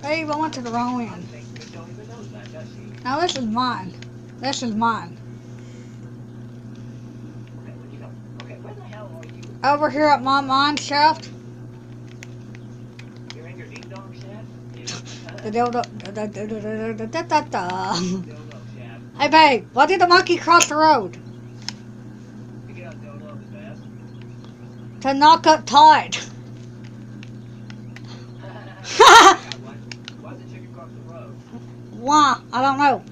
Babe, I went to the wrong end. Now this is mine. This is mine. Over here at my mine shaft. The dildo. Hey babe, why did the monkey cross the road? To knock up Tide. Why? I don't know.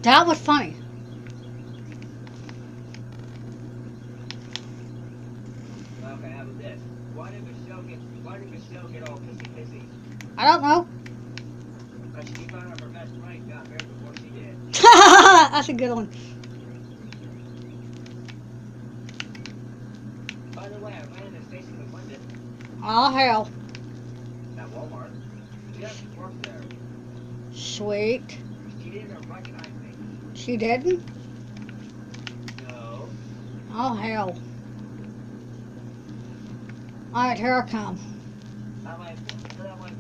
That was funny. I don't know. That's a good one. By the way, I ran into Stacy McClendon Oh hell. at Walmart. She actually worked there. Sweet. She didn't recognize me. She didn't? No. Oh hell. Alright, here I come. I'm like,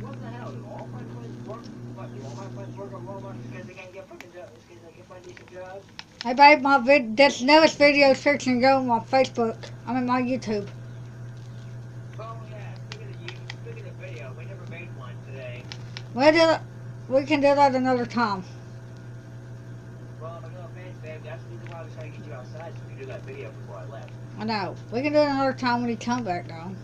what the hell? Do all my friends work? What, do all my friends work at Walmart because they can't get fucking jobs? Because they can't find decent jobs? Hey babe, this newest video search and go on my Facebook. I mean my YouTube. Oh yeah, speaking of video, we never made one today. We can do that another time. Well, no offense, babe, that's the reason why I was trying to get you outside so we could do that video before I left. I know. We can do it another time when you come back though.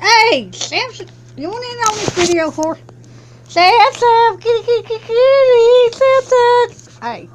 Hey, Samson, you want in on this video for? Samson, kitty, kitty, kitty, Samson. Hey,